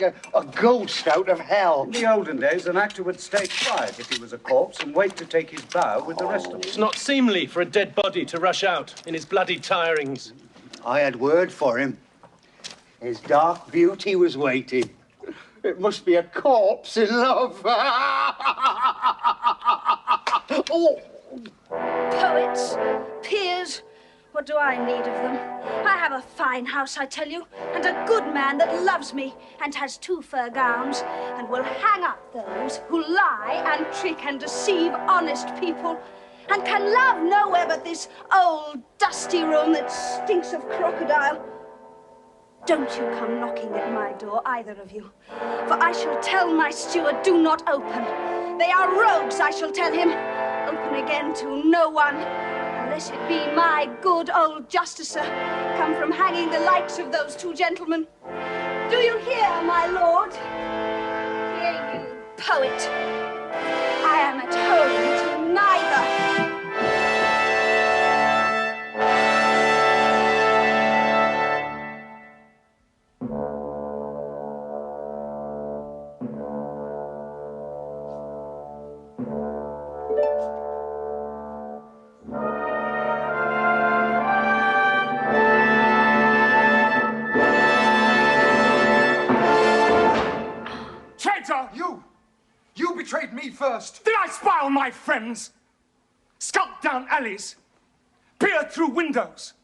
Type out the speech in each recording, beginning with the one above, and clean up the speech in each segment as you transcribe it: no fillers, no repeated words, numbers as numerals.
a ghost out of hell. In the olden days, an actor would stay quiet if he was a corpse and wait to take his bow with the rest of It's them. not seemly for a dead body to rush out in his bloody tirings. I had word for him. His dark beauty was waiting. It must be a corpse in love. Oh. Poets, peers, what do I need of them? I have a fine house, I tell you, and a good man that loves me and has 2 fur gowns and will hang up those who lie and trick and deceive honest people and can love nowhere but this old dusty room that stinks of crocodile. Don't you come knocking at my door, either of you, for I shall tell my steward, do not open. They are rogues, I shall tell him. Open again to no one, unless it be my good old Justicer, come from hanging the likes of those 2 gentlemen. Do you hear, my lord? Hear you, poet. I am at home to neither. You betrayed me first. Did I spy on my friends? Skulk down alleys? Peer through windows?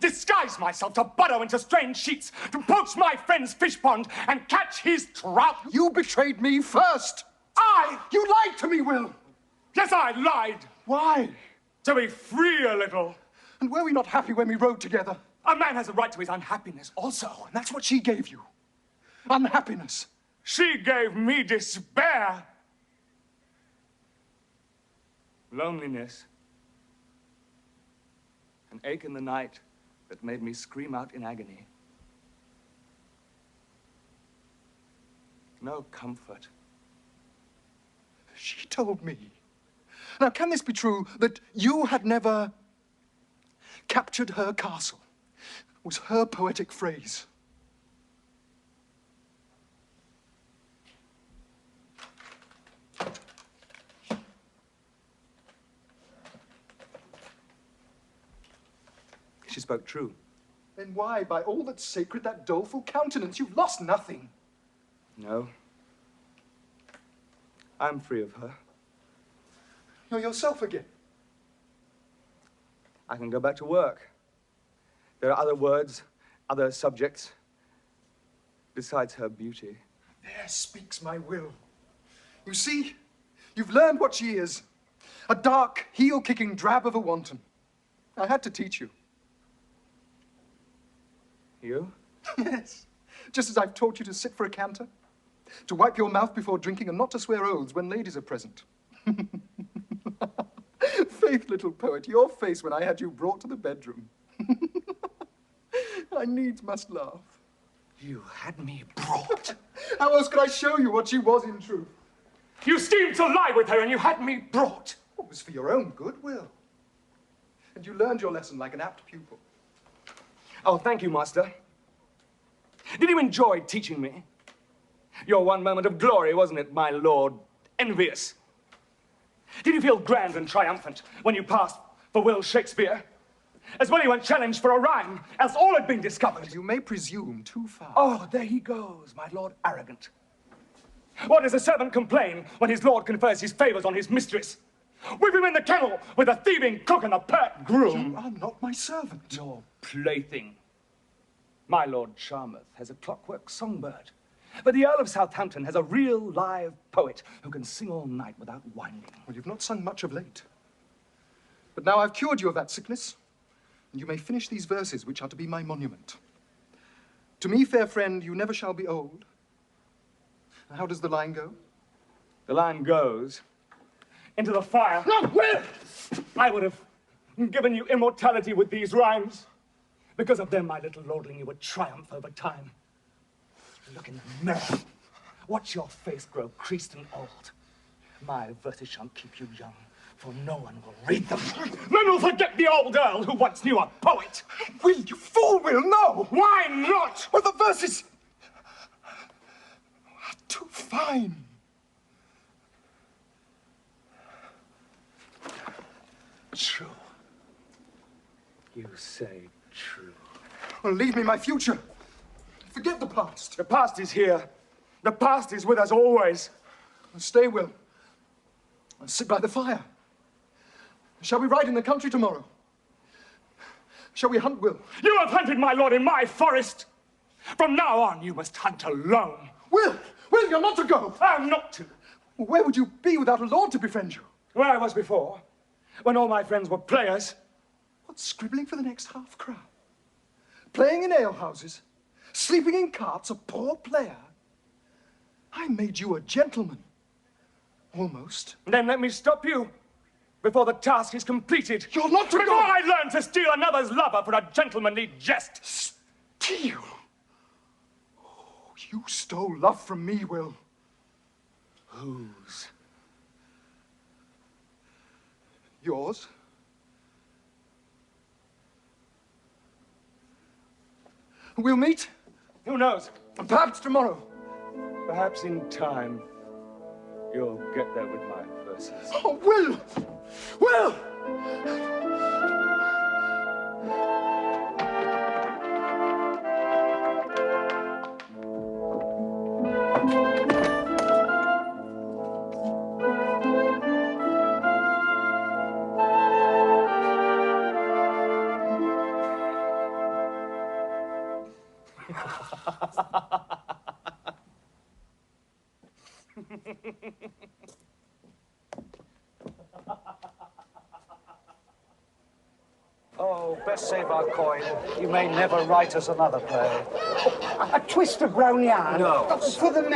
Disguise myself to burrow into strange sheets, to poach my friend's fish pond and catch his trout? You betrayed me first. You lied to me, Will. Yes, I lied. Why? To be free a little. And were we not happy when we rode together? A man has a right to his unhappiness also. And that's what she gave you. Unhappiness. She gave me despair. Loneliness. An ache in the night that made me scream out in agony. No comfort. She told me. Now, can this be true that you had never captured her castle? Was her poetic phrase. She spoke true. Then why, by all that's sacred, that doleful countenance? You've lost nothing. No. I'm free of her. You're yourself again. I can go back to work. There are other words, other subjects, besides her beauty. There speaks my Will. You see, you've learned what she is. A dark, heel-kicking drab of a wanton. I had to teach you. You? Yes. Just as I've taught you to sit for a canter, to wipe your mouth before drinking, and not to swear oaths when ladies are present. Faith, little poet, your face when I had you brought to the bedroom. I needs must laugh. You had me brought. How else could I show you what she was in truth? You schemed to lie with her and you had me brought. It was for your own good, Will. And you learned your lesson like an apt pupil. Oh, thank you, Master. Did you enjoy teaching me? Your one moment of glory, wasn't it, my lord? Envious. Did you feel grand and triumphant when you passed for Will Shakespeare? As well you went challenged for a rhyme, else all had been discovered. You may presume too far. Oh, there he goes, my lord arrogant. What does a servant complain when his lord confers his favors on his mistress? Whip him in the kennel with a thieving cook and a pert groom. You are not my servant. Your plaything. My Lord Charmouth has a clockwork songbird, but the Earl of Southampton has a real live poet who can sing all night without winding. Well, you've not sung much of late. But now I've cured you of that sickness, and you may finish these verses, which are to be my monument. To me, fair friend, you never shall be old. How does the line go? The line goes, into the fire. No, Will! I would have given you immortality with these rhymes. Because of them, my little lordling, you would triumph over time. Look in the mirror. Watch your face grow creased and old. My verses shan't keep you young, for no one will read them. Men will forget the old earl who once knew a poet. Will, you fool, Will, no! Why not? Well, the verses... Fine. True. You say true. Well, leave me my future. Forget the past. The past is here. The past is with us always. Stay, Will. And sit by the fire. Shall we ride in the country tomorrow? Shall we hunt, Will? You have hunted, my lord, in my forest. From now on, you must hunt alone. Will! Will, you're not to go! I am not to. Where would you be without a lord to befriend you? Where I was before, when all my friends were players. What, scribbling for the next half-crown? Playing in alehouses? Sleeping in carts, a poor player? I made you a gentleman. Almost. Then let me stop you before the task is completed. You're not to Before go! I learn to steal another's lover for a gentlemanly jest. Steal? Oh, you stole love from me, Will. Whose? Yours? We'll meet, Who knows? perhaps tomorrow. Perhaps in time, you'll get there with my verses. Oh, Will! Will! Oh, best save our coin. You may never write us another play. A twist of brown yarn? No. For the men.